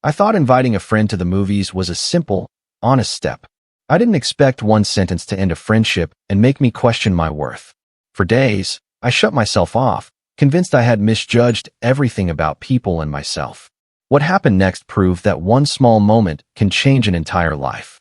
I thought inviting a friend to the movies was a simple, honest step. I didn't expect one sentence to end a friendship and make me question my worth. For days, I shut myself off, convinced I had misjudged everything about people and myself. What happened next proved that one small moment can change an entire life.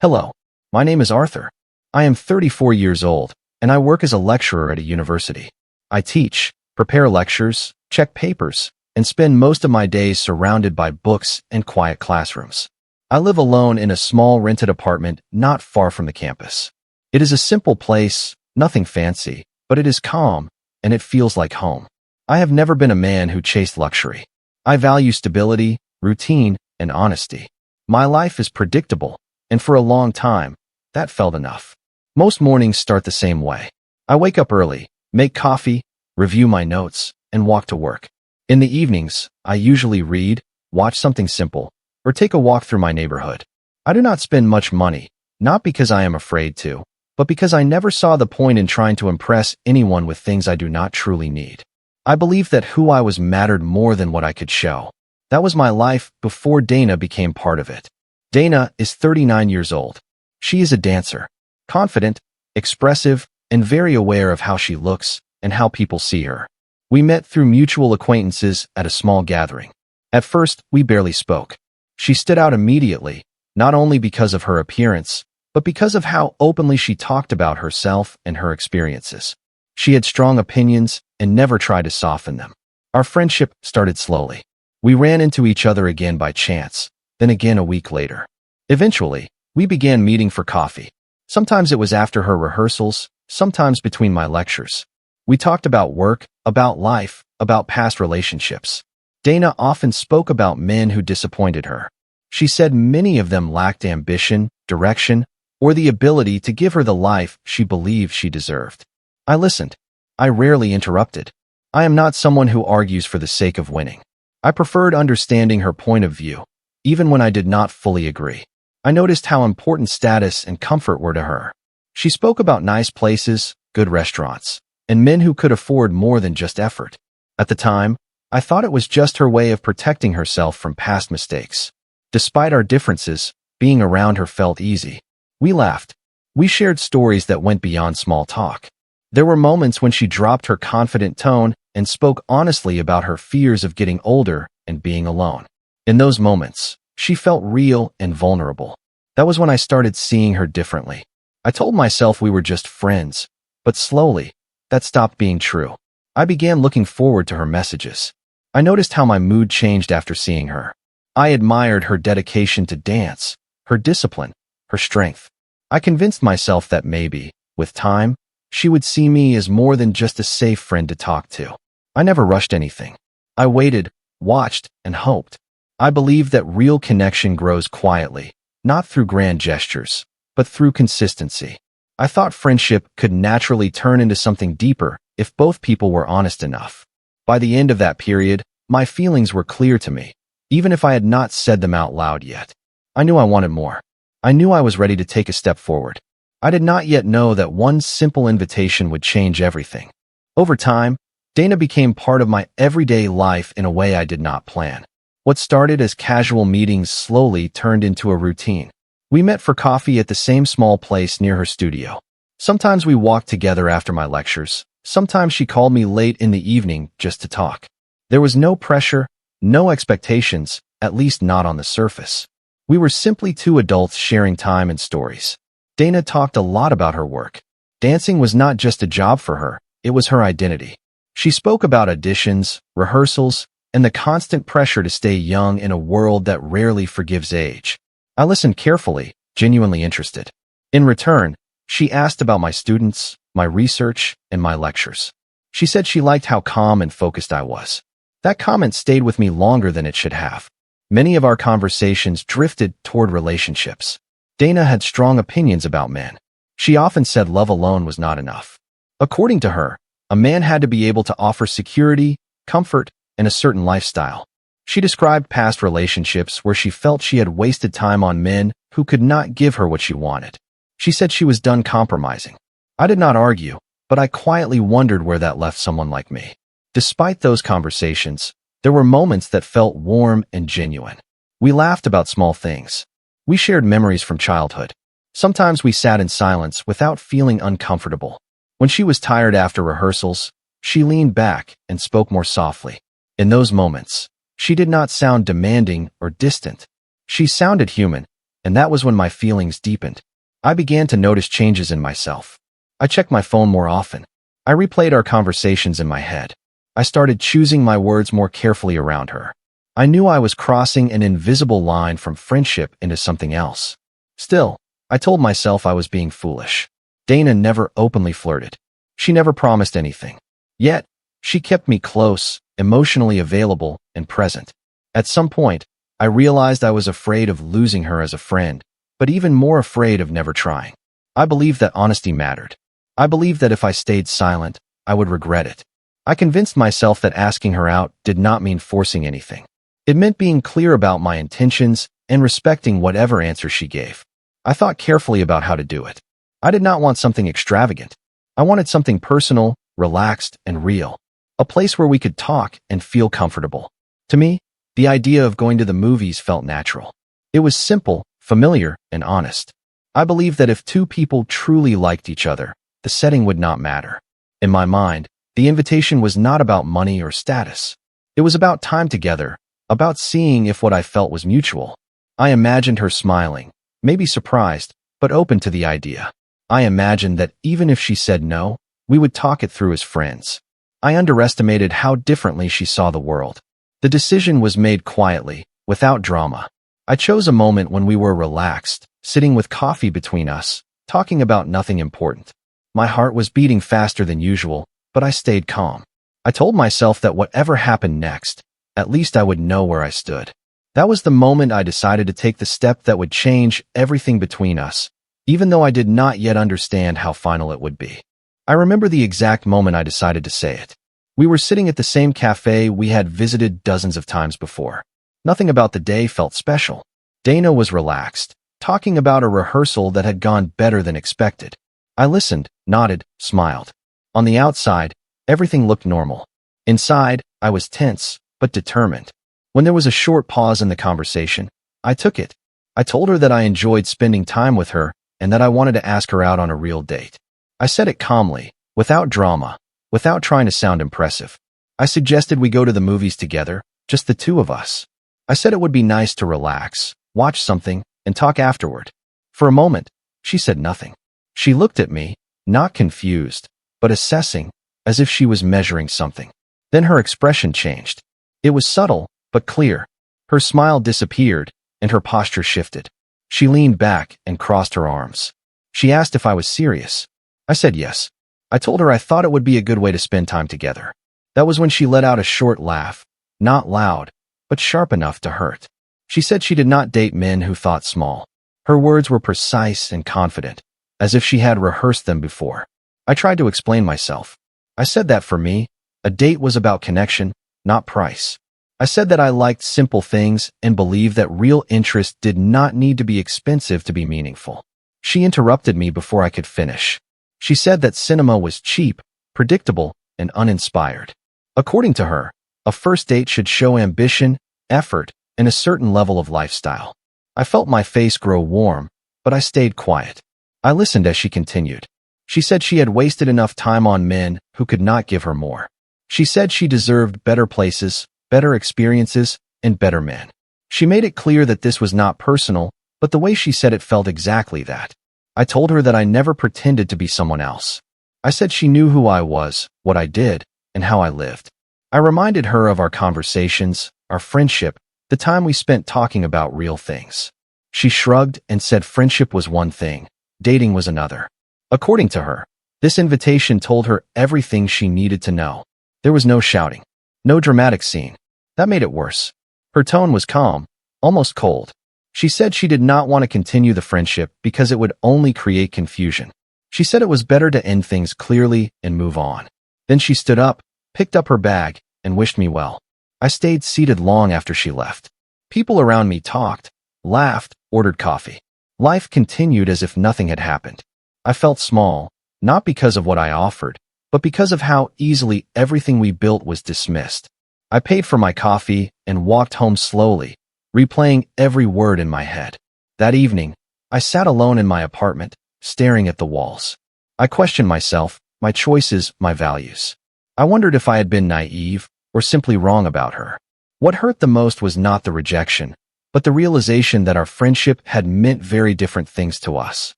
Hello, my name is Arthur. I am 34 years old, and I work as a lecturer at a university. I teach, prepare lectures, check papers, and spend most of my days surrounded by books and quiet classrooms. I live alone in a small rented apartment not far from the campus. It is a simple place, nothing fancy, but it is calm, and it feels like home. I have never been a man who chased luxury. I value stability, routine, and honesty. My life is predictable, and for a long time, that felt enough. Most mornings start the same way. I wake up early, make coffee, review my notes, and walk to work. In the evenings, I usually read, watch something simple, or take a walk through my neighborhood. I do not spend much money, not because I am afraid to, but because I never saw the point in trying to impress anyone with things I do not truly need. I believed that who I was mattered more than what I could show. That was my life before Dana became part of it. Dana is 39 years old. She is a dancer, confident, expressive, and very aware of how she looks and how people see her. We met through mutual acquaintances at a small gathering. At first, we barely spoke. She stood out immediately, not only because of her appearance, but because of how openly she talked about herself and her experiences. She had strong opinions and never tried to soften them. Our friendship started slowly. We ran into each other again by chance, then again a week later. Eventually, we began meeting for coffee. Sometimes it was after her rehearsals, sometimes between my lectures. We talked about work, about life, about past relationships. Dana often spoke about men who disappointed her. She said many of them lacked ambition, direction, or the ability to give her the life she believed she deserved. I listened. I rarely interrupted. I am not someone who argues for the sake of winning. I preferred understanding her point of view, even when I did not fully agree. I noticed how important status and comfort were to her. She spoke about nice places, good restaurants, and men who could afford more than just effort. At the time, I thought it was just her way of protecting herself from past mistakes. Despite our differences, being around her felt easy. We laughed. We shared stories that went beyond small talk. There were moments when she dropped her confident tone and spoke honestly about her fears of getting older and being alone. In those moments, she felt real and vulnerable. That was when I started seeing her differently. I told myself we were just friends, but slowly, that stopped being true. I began looking forward to her messages. I noticed how my mood changed after seeing her. I admired her dedication to dance, her discipline, her strength. I convinced myself that maybe, with time, she would see me as more than just a safe friend to talk to. I never rushed anything. I waited, watched, and hoped. I believed that real connection grows quietly, not through grand gestures, but through consistency. I thought friendship could naturally turn into something deeper if both people were honest enough. By the end of that period, my feelings were clear to me, even if I had not said them out loud yet. I knew I wanted more. I knew I was ready to take a step forward. I did not yet know that one simple invitation would change everything. Over time, Dana became part of my everyday life in a way I did not plan. What started as casual meetings slowly turned into a routine. We met for coffee at the same small place near her studio. Sometimes we walked together after my lectures. Sometimes she called me late in the evening just to talk. There was no pressure, no expectations, at least not on the surface. We were simply two adults sharing time and stories. Dana talked a lot about her work. Dancing was not just a job for her, it was her identity. She spoke about auditions, rehearsals, and the constant pressure to stay young in a world that rarely forgives age. I listened carefully, genuinely interested. In return, she asked about my students, my research, and my lectures. She said she liked how calm and focused I was. That comment stayed with me longer than it should have. Many of our conversations drifted toward relationships. Dana had strong opinions about men. She often said love alone was not enough. According to her, a man had to be able to offer security, comfort, and a certain lifestyle. She described past relationships where she felt she had wasted time on men who could not give her what she wanted. She said she was done compromising. I did not argue, but I quietly wondered where that left someone like me. Despite those conversations, there were moments that felt warm and genuine. We laughed about small things. We shared memories from childhood. Sometimes we sat in silence without feeling uncomfortable. When she was tired after rehearsals, she leaned back and spoke more softly. In those moments, she did not sound demanding or distant. She sounded human, and that was when my feelings deepened. I began to notice changes in myself. I checked my phone more often. I replayed our conversations in my head. I started choosing my words more carefully around her. I knew I was crossing an invisible line from friendship into something else. Still, I told myself I was being foolish. Dana never openly flirted. She never promised anything. Yet, she kept me close, emotionally available, and present. At some point, I realized I was afraid of losing her as a friend, but even more afraid of never trying. I believed that honesty mattered. I believed that if I stayed silent, I would regret it. I convinced myself that asking her out did not mean forcing anything. It meant being clear about my intentions and respecting whatever answer she gave. I thought carefully about how to do it. I did not want something extravagant. I wanted something personal, relaxed, and real. A place where we could talk and feel comfortable. To me, the idea of going to the movies felt natural. It was simple, familiar, and honest. I believed that if two people truly liked each other, the setting would not matter. In my mind, the invitation was not about money or status. It was about time together, about seeing if what I felt was mutual. I imagined her smiling, maybe surprised, but open to the idea. I imagined that even if she said no, we would talk it through as friends. I underestimated how differently she saw the world. The decision was made quietly, without drama. I chose a moment when we were relaxed, sitting with coffee between us, talking about nothing important. My heart was beating faster than usual, but I stayed calm. I told myself that whatever happened next, at least I would know where I stood. That was the moment I decided to take the step that would change everything between us, even though I did not yet understand how final it would be. I remember the exact moment I decided to say it. We were sitting at the same cafe we had visited dozens of times before. Nothing about the day felt special. Dana was relaxed, talking about a rehearsal that had gone better than expected. I listened, nodded, smiled. On the outside, everything looked normal. Inside, I was tense, but determined. When there was a short pause in the conversation, I took it. I told her that I enjoyed spending time with her and that I wanted to ask her out on a real date. I said it calmly, without drama, without trying to sound impressive. I suggested we go to the movies together, just the two of us. I said it would be nice to relax, watch something, and talk afterward. For a moment, she said nothing. She looked at me, not confused, but assessing, as if she was measuring something. Then her expression changed. It was subtle, but clear. Her smile disappeared, and her posture shifted. She leaned back and crossed her arms. She asked if I was serious. I said yes. I told her I thought it would be a good way to spend time together. That was when she let out a short laugh, not loud, but sharp enough to hurt. She said she did not date men who thought small. Her words were precise and confident, as if she had rehearsed them before. I tried to explain myself. I said that for me, a date was about connection, not price. I said that I liked simple things and believed that real interest did not need to be expensive to be meaningful. She interrupted me before I could finish. She said that cinema was cheap, predictable, and uninspired. According to her, a first date should show ambition, effort, and a certain level of lifestyle. I felt my face grow warm, but I stayed quiet. I listened as she continued. She said she had wasted enough time on men who could not give her more. She said she deserved better places, better experiences, and better men. She made it clear that this was not personal, but the way she said it felt exactly that. I told her that I never pretended to be someone else. I said she knew who I was, what I did, and how I lived. I reminded her of our conversations, our friendship, the time we spent talking about real things. She shrugged and said friendship was one thing, dating was another. According to her, this invitation told her everything she needed to know. There was no shouting, no dramatic scene. That made it worse. Her tone was calm, almost cold. She said she did not want to continue the friendship because it would only create confusion. She said it was better to end things clearly and move on. Then she stood up, picked up her bag, and wished me well. I stayed seated long after she left. People around me talked, laughed, ordered coffee. Life continued as if nothing had happened. I felt small, not because of what I offered, but because of how easily everything we built was dismissed. I paid for my coffee and walked home slowly, replaying every word in my head. That evening, I sat alone in my apartment, staring at the walls. I questioned myself, my choices, my values. I wondered if I had been naive or simply wrong about her. What hurt the most was not the rejection, but the realization that our friendship had meant very different things to us.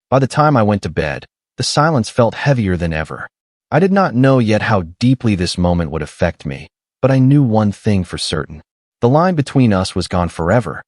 By the time I went to bed, the silence felt heavier than ever. I did not know yet how deeply this moment would affect me, but I knew one thing for certain. The line between us was gone forever.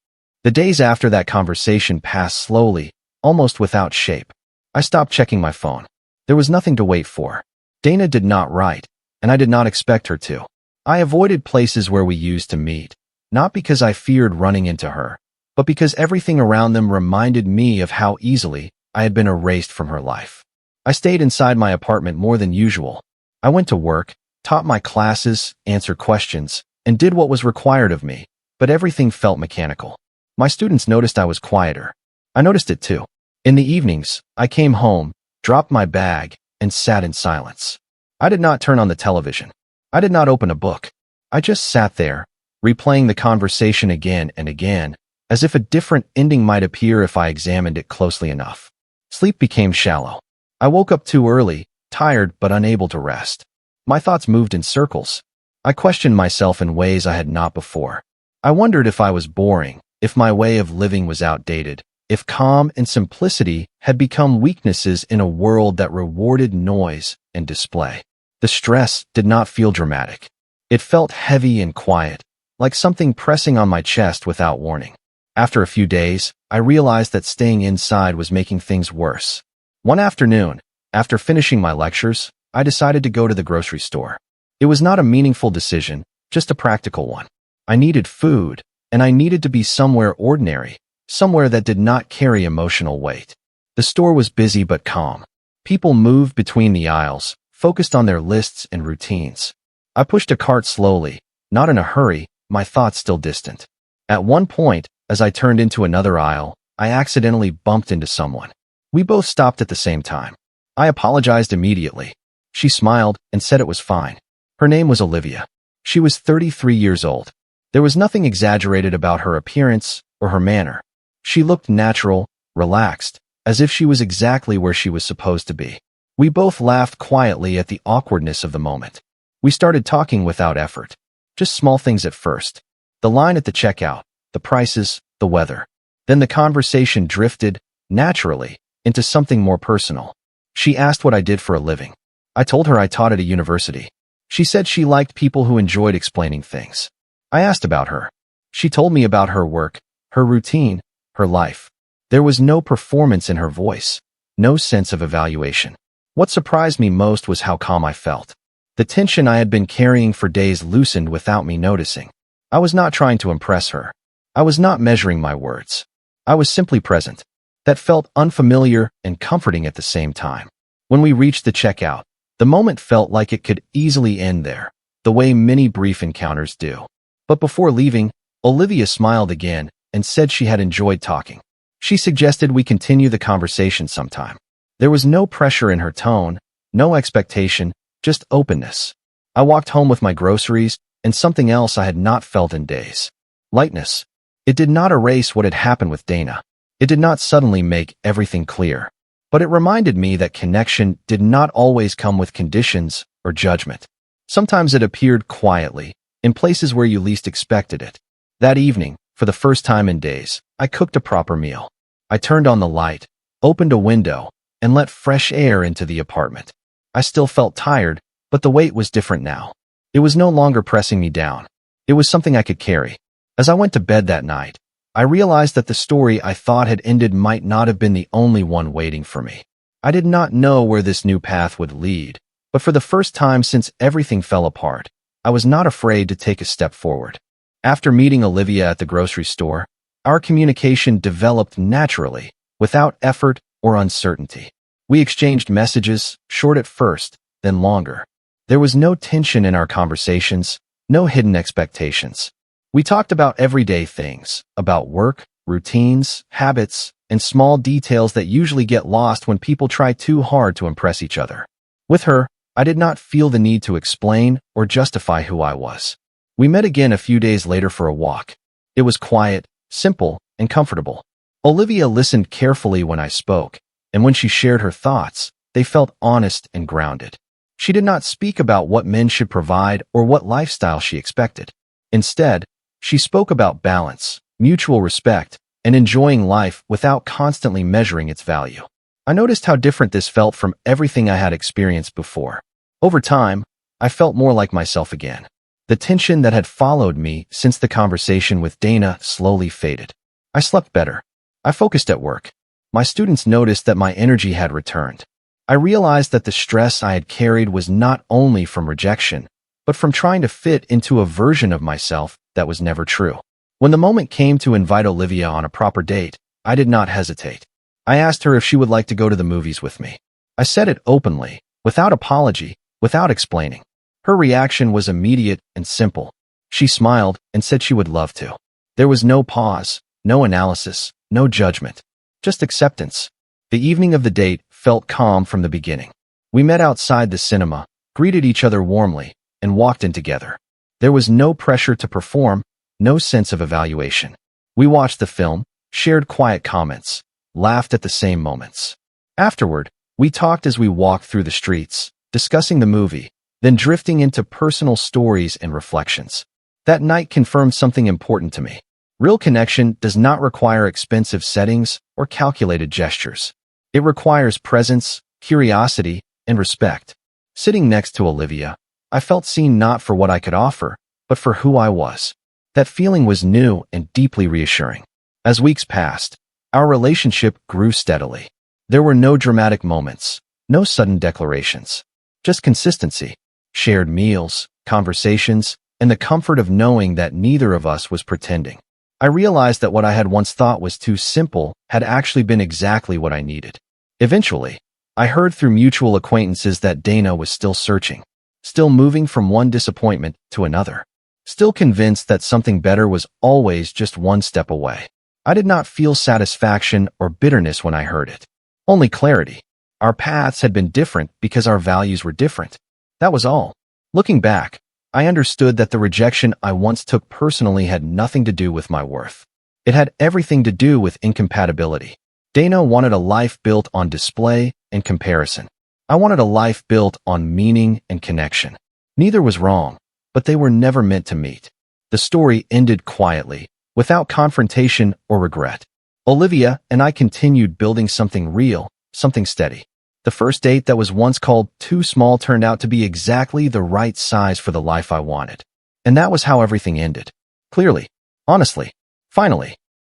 The days after that conversation passed slowly, almost without shape. I stopped checking my phone. There was nothing to wait for. Dana did not write, and I did not expect her to. I avoided places where we used to meet, not because I feared running into her, but because everything around them reminded me of how easily I had been erased from her life. I stayed inside my apartment more than usual. I went to work, taught my classes, answered questions, and did what was required of me, but everything felt mechanical. My students noticed I was quieter. I noticed it too. In the evenings, I came home, dropped my bag, and sat in silence. I did not turn on the television. I did not open a book. I just sat there, replaying the conversation again and again, as if a different ending might appear if I examined it closely enough. Sleep became shallow. I woke up too early, tired but unable to rest. My thoughts moved in circles. I questioned myself in ways I had not before. I wondered if I was boring, if my way of living was outdated, if calm and simplicity had become weaknesses in a world that rewarded noise and display. The stress did not feel dramatic. It felt heavy and quiet, like something pressing on my chest without warning. After a few days, I realized that staying inside was making things worse. One afternoon, after finishing my lectures, I decided to go to the grocery store. It was not a meaningful decision, just a practical one. I needed food, and I needed to be somewhere ordinary, somewhere that did not carry emotional weight. The store was busy but calm. People moved between the aisles, focused on their lists and routines. I pushed a cart slowly, not in a hurry, my thoughts still distant. At one point, as I turned into another aisle, I accidentally bumped into someone. We both stopped at the same time. I apologized immediately. She smiled and said it was fine. Her name was Olivia. She was 33 years old. There was nothing exaggerated about her appearance or her manner. She looked natural, relaxed, as if she was exactly where she was supposed to be. We both laughed quietly at the awkwardness of the moment. We started talking without effort. Just small things at first. The line at the checkout, the prices, the weather. Then the conversation drifted, naturally, into something more personal. She asked what I did for a living. I told her I taught at a university. She said she liked people who enjoyed explaining things. I asked about her. She told me about her work, her routine, her life. There was no performance in her voice, no sense of evaluation. What surprised me most was how calm I felt. The tension I had been carrying for days loosened without me noticing. I was not trying to impress her. I was not measuring my words. I was simply present. That felt unfamiliar and comforting at the same time. When we reached the checkout, the moment felt like it could easily end there, the way many brief encounters do. But before leaving, Olivia smiled again and said she had enjoyed talking. She suggested we continue the conversation sometime. There was no pressure in her tone, no expectation, just openness. I walked home with my groceries and something else I had not felt in days. Lightness. It did not erase what had happened with Dana. It did not suddenly make everything clear. But it reminded me that connection did not always come with conditions or judgment. Sometimes it appeared quietly, in places where you least expected it. That evening, for the first time in days, I cooked a proper meal. I turned on the light, opened a window, and let fresh air into the apartment. I still felt tired, but the weight was different now. It was no longer pressing me down. It was something I could carry. As I went to bed that night, I realized that the story I thought had ended might not have been the only one waiting for me. I did not know where this new path would lead, but for the first time since everything fell apart, I was not afraid to take a step forward. After meeting Olivia at the grocery store, our communication developed naturally, without effort or uncertainty. We exchanged messages, short at first, then longer. There was no tension in our conversations, no hidden expectations. We talked about everyday things, about work, routines, habits, and small details that usually get lost when people try too hard to impress each other. With her, I did not feel the need to explain or justify who I was. We met again a few days later for a walk. It was quiet, simple, and comfortable. Olivia listened carefully when I spoke, and when she shared her thoughts, they felt honest and grounded. She did not speak about what men should provide or what lifestyle she expected. Instead, she spoke about balance, mutual respect, and enjoying life without constantly measuring its value. I noticed how different this felt from everything I had experienced before. Over time, I felt more like myself again. The tension that had followed me since the conversation with Dana slowly faded. I slept better. I focused at work. My students noticed that my energy had returned. I realized that the stress I had carried was not only from rejection, but from trying to fit into a version of myself that was never true. When the moment came to invite Olivia on a proper date, I did not hesitate. I asked her if she would like to go to the movies with me. I said it openly, without apology, without explaining. Her reaction was immediate and simple. She smiled and said she would love to. There was no pause, no analysis, no judgment, just acceptance. The evening of the date felt calm from the beginning. We met outside the cinema, greeted each other warmly, and walked in together. There was no pressure to perform, no sense of evaluation. We watched the film, shared quiet comments, laughed at the same moments. Afterward, we talked as we walked through the streets, discussing the movie, then drifting into personal stories and reflections. That night confirmed something important to me. Real connection does not require expensive settings or calculated gestures. It requires presence, curiosity, and respect. Sitting next to Olivia, I felt seen not for what I could offer, but for who I was. That feeling was new and deeply reassuring. As weeks passed, our relationship grew steadily. There were no dramatic moments, no sudden declarations, just consistency, shared meals, conversations, and the comfort of knowing that neither of us was pretending. I realized that what I had once thought was too simple had actually been exactly what I needed. Eventually, I heard through mutual acquaintances that Dana was still searching, still moving from one disappointment to another, still convinced that something better was always just one step away. I did not feel satisfaction or bitterness when I heard it. Only clarity. Our paths had been different because our values were different. That was all. Looking back, I understood that the rejection I once took personally had nothing to do with my worth. It had everything to do with incompatibility. Dana wanted a life built on display and comparison. I wanted a life built on meaning and connection. Neither was wrong, but they were never meant to meet. The story ended quietly, without confrontation or regret. Olivia and I continued building something real, something steady. The first date that was once called too small turned out to be exactly the right size for the life I wanted. And that was how everything ended. Clearly, honestly, finally.